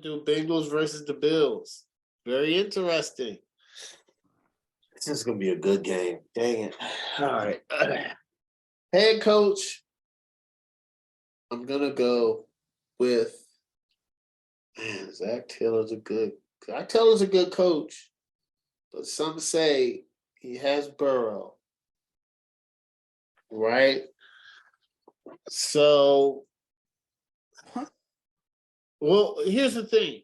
Do Bengals versus the Bills. Very interesting. This is going to be a good game. Dang it. All right. Head coach, I'm going to go with, man, Zach Taylor's a good coach, but some say he has Burrow, right? So, well, here's the thing.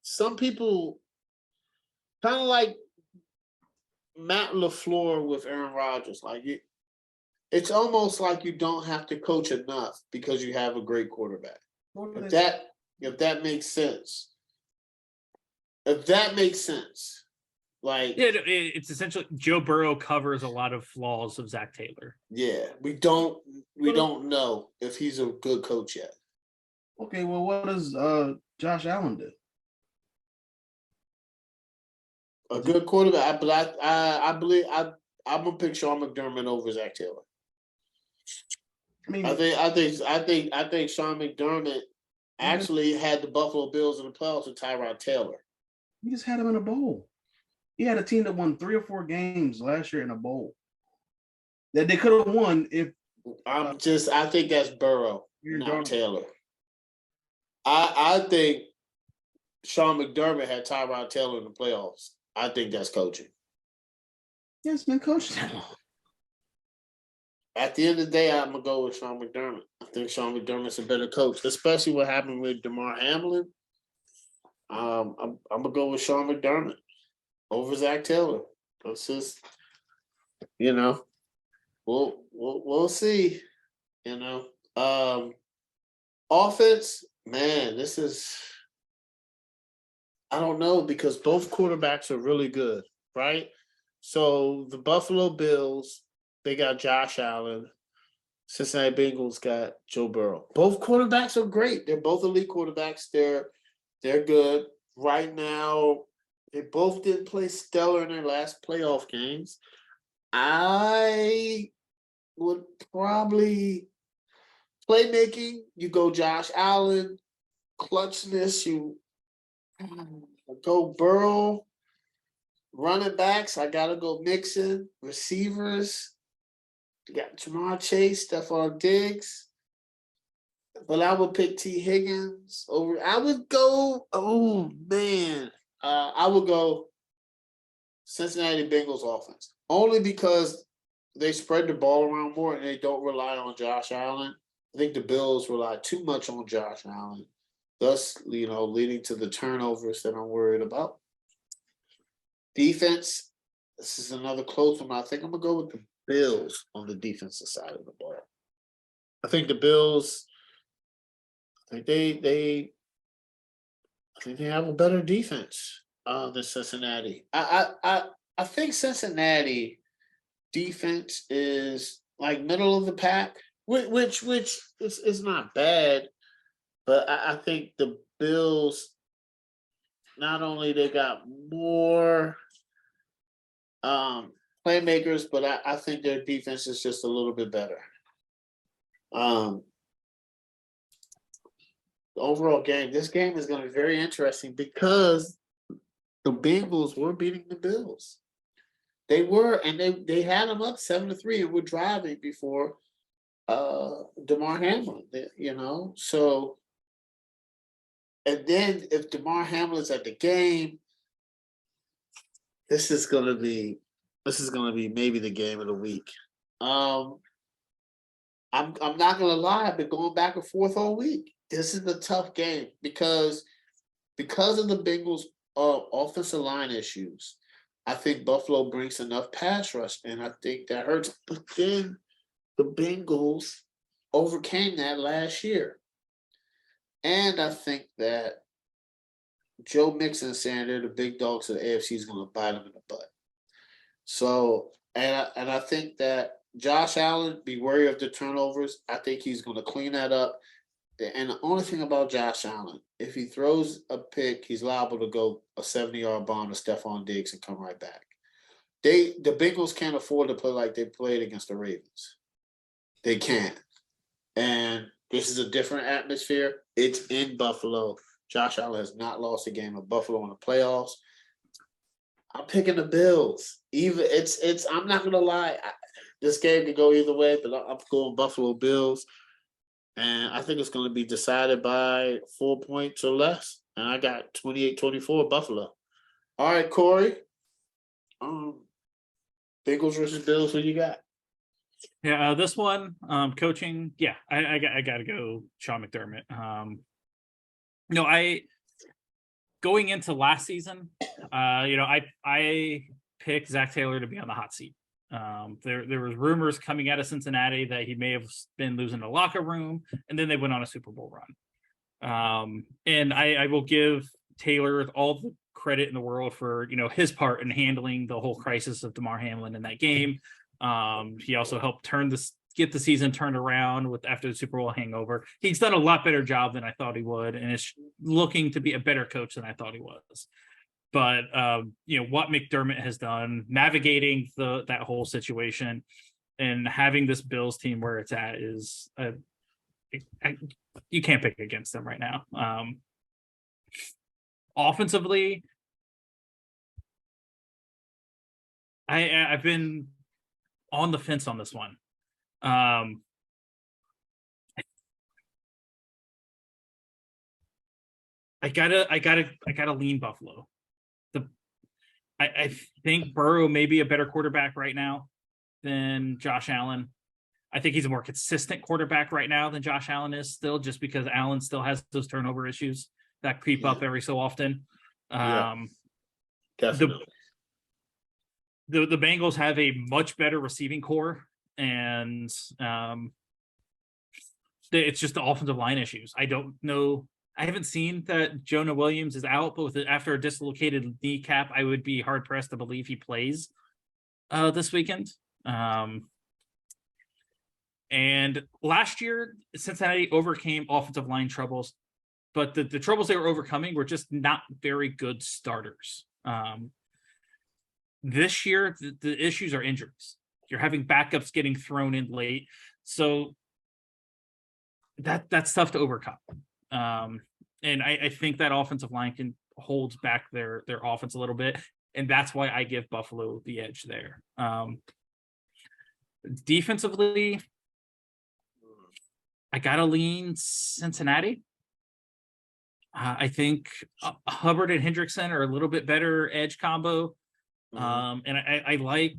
Some people kind of like Matt LaFleur with Aaron Rodgers. Like it's almost like you don't have to coach enough because you have a great quarterback. If that makes sense. If that makes sense. Like it's essentially Joe Burrow covers a lot of flaws of Zach Taylor. Yeah, we don't know if he's a good coach yet. Okay, well, what does Josh Allen do? A good quarterback, but I believe I'm gonna pick Sean McDermott over Zach Taylor. I think Sean McDermott actually had the Buffalo Bills in the playoffs with Tyrod Taylor. He just had him in a bowl. He had a team that won 3 or 4 games last year in a bowl that they could have won if. I think that's Burrow, not Taylor. I think Sean McDermott had Tyrod Taylor in the playoffs. I think that's coaching. Yeah, it's been coached. At the end of the day, I'm going to go with Sean McDermott. I think Sean McDermott's a better coach, especially what happened with DeMar Hamlin. I'm going to go with Sean McDermott over Zach Taylor. It's just, we'll see. Offense, man, this is, I don't know, because both quarterbacks are really good, right? So the Buffalo Bills, they got Josh Allen. Cincinnati Bengals got Joe Burrow. Both quarterbacks are great. They're both elite quarterbacks. They're good. Right now, they both didn't play stellar in their last playoff games. I would probably playmaking, you go Josh Allen. Clutchness, you go Burrow. Running backs, I got to go Mixon. Receivers, you got Jamar Chase, Stephon Diggs. But I would pick T. Higgins over. I would go, I would go Cincinnati Bengals offense. Only because they spread the ball around more and they don't rely on Josh Allen. I think the Bills rely too much on Josh Allen, thus, leading to the turnovers that I'm worried about. Defense, this is another close one. I think I'm going to go with the Bills on the defensive side of the ball. I think the Bills, they have a better defense than Cincinnati. I think Cincinnati defense is like middle of the pack, which is not bad, but I think the Bills, not only they got more playmakers, but I think their defense is just a little bit better. The overall game, this game is going to be very interesting because the Bengals were beating the Bills. They were, and they had them up 7-3 and were driving before DeMar Hamlin, So, and then if DeMar Hamlin's at the game, this is gonna be maybe the game of the week. I'm not gonna lie, I've been going back and forth all week. This is a tough game because of the Bengals' offensive line issues. I think Buffalo brings enough pass rush, and I think that hurts. But then the Bengals overcame that last year. And I think that Joe Mixon saying they're the big dogs of the AFC is going to bite them in the butt. So, and I think that Josh Allen, be wary of the turnovers. I think he's going to clean that up. And the only thing about Josh Allen, if he throws a pick, he's liable to go a 70-yard bomb to Stephon Diggs and come right back. The Bengals can't afford to play like they played against the Ravens. They can't. And this is a different atmosphere. It's in Buffalo. Josh Allen has not lost a game of Buffalo in the playoffs. I'm picking the Bills. I'm not gonna lie. This game could go either way, but I'm going Buffalo Bills. And I think it's going to be decided by 4 points or less. And I got 28-24 Buffalo. All right, Corey. Bengals versus Bills, what you got? Yeah, this one, coaching. Yeah, I got to go Sean McDermott. I going into last season, I picked Zach Taylor to be on the hot seat. There was rumors coming out of Cincinnati that he may have been losing the locker room, and then they went on a Super Bowl run. And I will give Taylor all the credit in the world for his part in handling the whole crisis of DeMar Hamlin in that game. He also helped get the season turned around after the Super Bowl hangover. He's done a lot better job than I thought he would, and is looking to be a better coach than I thought he was. But what McDermott has done, navigating that whole situation, and having this Bills team where it's at is you can't pick against them right now. Offensively, I've been on the fence on this one. I gotta lean Buffalo. I think Burrow may be a better quarterback right now than Josh Allen. I think he's a more consistent quarterback right now than Josh Allen is still, just because Allen still has those turnover issues that creep up every so often. Definitely. The Bengals have a much better receiving core, and it's just the offensive line issues. I don't know. I haven't seen that Jonah Williams is out, but after a dislocated kneecap, I would be hard pressed to believe he plays this weekend. And last year, Cincinnati overcame offensive line troubles, but the troubles they were overcoming were just not very good starters. This year, the issues are injuries. You're having backups getting thrown in late, so that's tough to overcome. And I think that offensive line holds back their offense a little bit, and that's why I give Buffalo the edge there. Defensively, I gotta lean Cincinnati. I think Hubbard and Hendrickson are a little bit better edge combo. And I like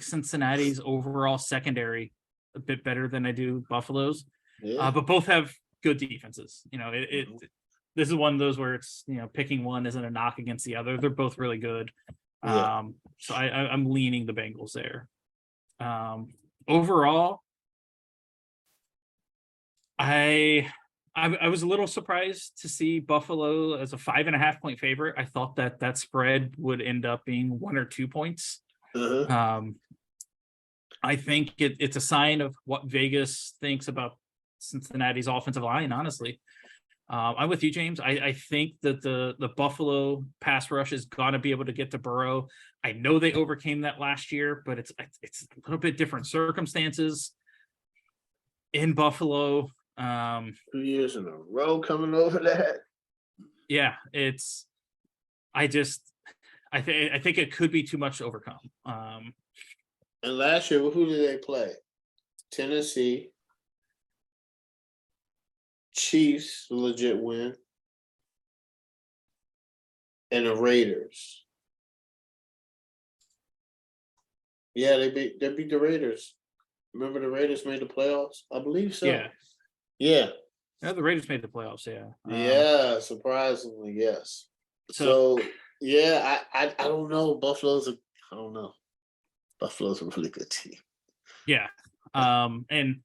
Cincinnati's overall secondary a bit better than I do Buffalo's. But both have good defenses. This is one of those where it's picking one isn't a knock against the other. They're both really good. So I'm leaning the Bengals there. Overall, I was a little surprised to see Buffalo as a 5.5 point favorite. I thought that spread would end up being 1 or 2 points. I think it's a sign of what Vegas thinks about Cincinnati's offensive line, honestly. I'm with you, James. I think that the Buffalo pass rush is going to be able to get to Burrow. I know they overcame that last year, but it's a little bit different circumstances in Buffalo. 2 years in a row coming over that. Yeah, I think it could be too much to overcome. And last year, who did they play? Tennessee. Chiefs, legit win. And the Raiders. Yeah, they beat the Raiders. Remember the Raiders made the playoffs? I believe so. Yeah. Yeah, the Raiders made the playoffs, yeah, surprisingly, yes. So yeah, I don't know. I don't know. Buffalo's a really good team. Yeah. And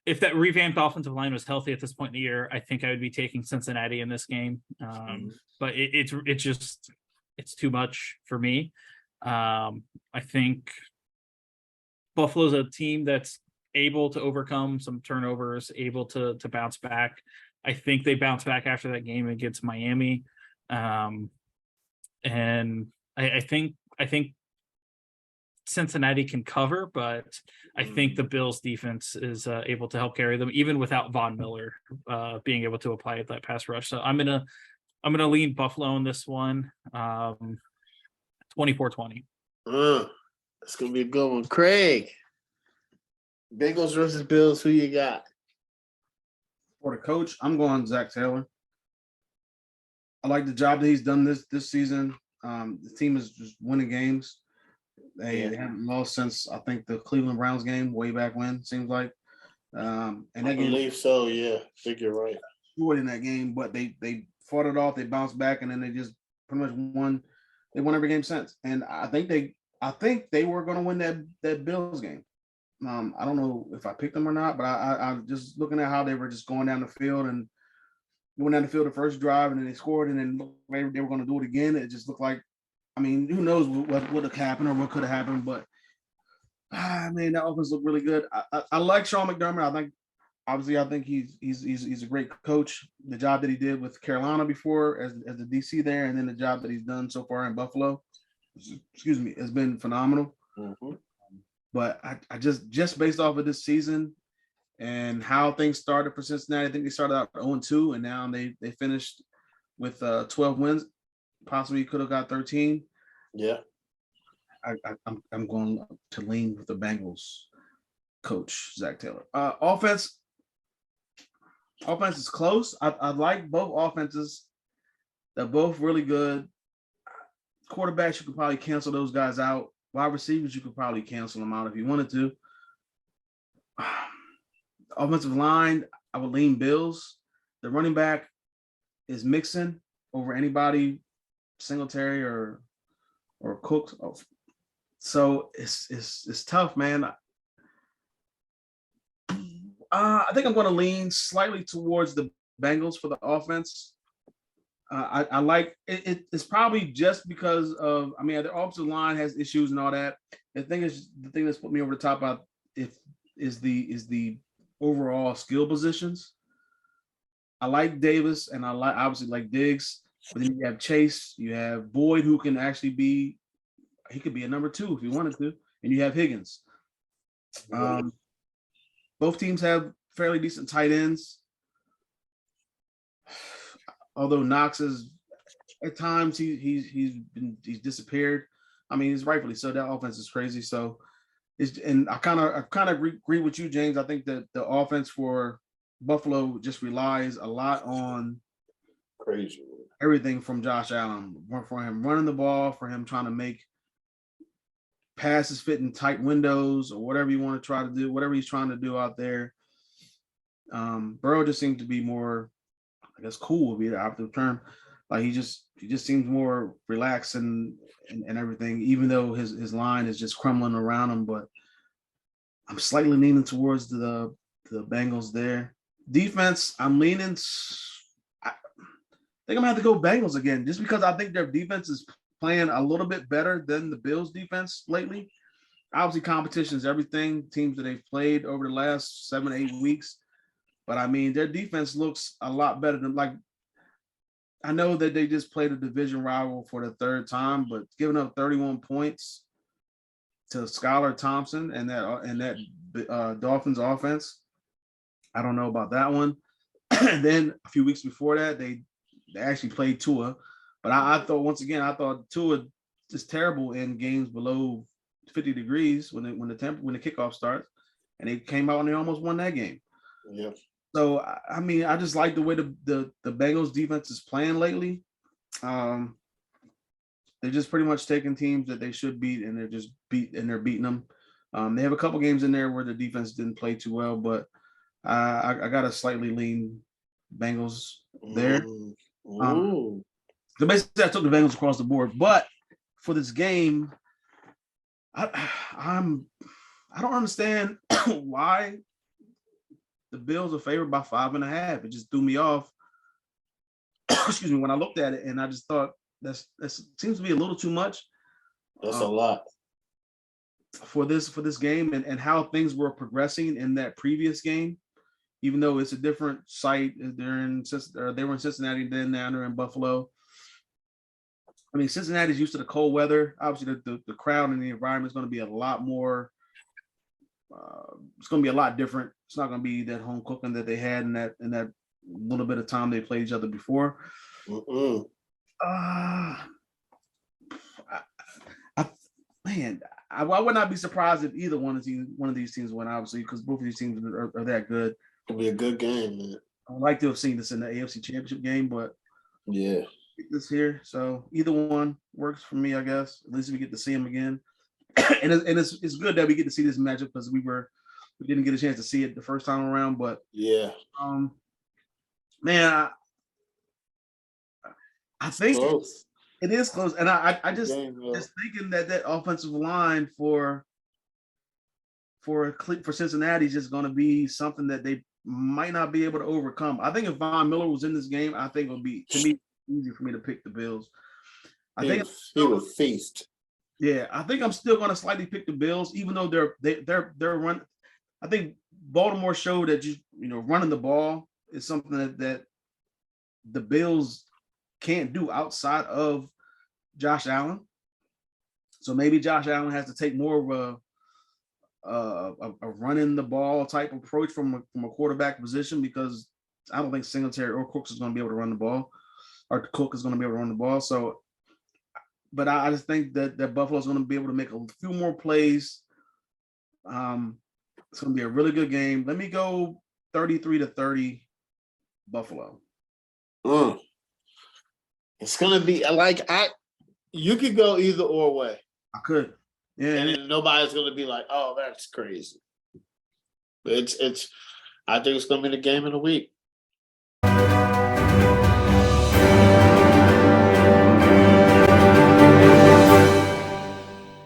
if that revamped offensive line was healthy at this point in the year, I think I would be taking Cincinnati in this game. But it's too much for me. I think Buffalo's a team that's able to overcome some turnovers, able to bounce back. I think they bounced back after that game against Miami. And I think Cincinnati can cover, but I think the Bills defense is able to help carry them, even without Von Miller being able to apply that pass rush. So I'm gonna lean Buffalo in this one, 24-20. It's gonna be a good one. Craig, Bengals versus Bills. Who you got? For the coach, I'm going Zach Taylor. I like the job that he's done this season. The team is just winning games. They haven't lost since, I think, the Cleveland Browns game way back when, seems like. And that I believe so, yeah. I think you're right. In that game, but they fought it off, they bounced back, and then they just pretty much won. They won every game since. And I think they were going to win that Bills game. I don't know if I picked them or not, but I just looking at how they were just going down the field and went down the field the first drive, and then they scored, and then they were going to do it again. It just looked like, I mean, who knows what would have happened or what could have happened, but that offense looked really good. I like Sean McDermott. I think he's a great coach. The job that he did with Carolina before as the DC there, and then the job that he's done so far in Buffalo, has been phenomenal. Mm-hmm. But I just based off of this season and how things started for Cincinnati, I think they started out 0-2, and now they finished with 12 wins. Possibly could have got 13. Yeah. I'm going to lean with the Bengals coach, Zach Taylor. Offense is close. I like both offenses. They're both really good. Quarterbacks, you could probably cancel those guys out. Wide receivers, you could probably cancel them out if you wanted to. Offensive line, I would lean Bills. The running back is Mixon over anybody, Singletary or Cook. So it's tough, man. I think I'm going to lean slightly towards the Bengals for the offense. I like it. It's probably just because of, their offensive line has issues and all that. The thing that's put me over the top is the overall skill positions. I like Davis, and I obviously like Diggs, but then you have Chase, you have Boyd, who can actually he could be a number 2 if he wanted to, and you have Higgins. Both teams have fairly decent tight ends. Although Knox is at times he's disappeared. He's rightfully so. That offense is crazy. So I kind of agree with you, James. I think that the offense for Buffalo just relies a lot on crazy everything from Josh Allen, for him running the ball, for him trying to make passes fit in tight windows or whatever you want to try to do, whatever he's trying to do out there. Burrow just seems to be more, I guess, cool would be the operative term. Like he just seems more relaxed and everything, even though his line is just crumbling around him. But I'm slightly leaning towards the Bengals there. Defense, I'm leaning. I think I'm gonna have to go Bengals again, just because I think their defense is playing a little bit better than the Bills' defense lately. Obviously, competition is everything. Teams that they've played over the last 7 to 8 weeks. But their defense looks a lot better than, like, I know that they just played a division rival for the third time, but giving up 31 points to Skylar Thompson and that Dolphins offense, I don't know about that one. And then a few weeks before that, they actually played Tua, but I thought Tua is terrible in games below 50 degrees when the kickoff starts, and they came out and they almost won that game. Yeah. So I just like the way the Bengals defense is playing lately. They're just pretty much taking teams that they should beat, and they're beating them. They have a couple games in there where the defense didn't play too well, but I got to slightly lean Bengals there. So basically, I took the Bengals across the board. But for this game, I don't understand why the Bills are favored by 5.5. It just threw me off. Excuse me, when I looked at it, and I just thought that seems to be a little too much. That's a lot for this game and how things were progressing in that previous game. Even though it's a different site, they were in Cincinnati, then now they're in Buffalo. I mean, Cincinnati's used to the cold weather. Obviously, the crowd and the environment is going to be a lot more. It's going to be a lot different. It's not going to be that home cooking that they had in that little bit of time they played each other before. I would not be surprised if either one of these teams win, obviously, because both of these teams are that good. It'll be a good game, man. I would like to have seen this in the AFC Championship game, but yeah, this here. So either one works for me, I guess. At least we get to see them again, and it's good that we get to see this matchup because we didn't get a chance to see it the first time around. But yeah, man, I think close. It is close, and I just thinking that offensive line for Cincinnati is just going to be something that they might not be able to overcome. I think if Von Miller was in this game, I think it would be, to me, easier for me to pick the Bills. He would feast. Yeah, I think I'm still going to slightly pick the Bills, even though they're run. I think Baltimore showed that running the ball is something that the Bills can't do outside of Josh Allen. So maybe Josh Allen has to take more of a running the ball type approach from a quarterback position, because I don't think Singletary or Cooks is going to be able to run the ball, or Cook is going to be able to run the ball. So, but I just think that Buffalo's going to be able to make a few more plays. It's going to be a really good game. Let me go 33-30 Buffalo. It's going to be you could go either or way. I could. Yeah. And nobody's going to be like, oh, that's crazy. But I think it's going to be the game of the week.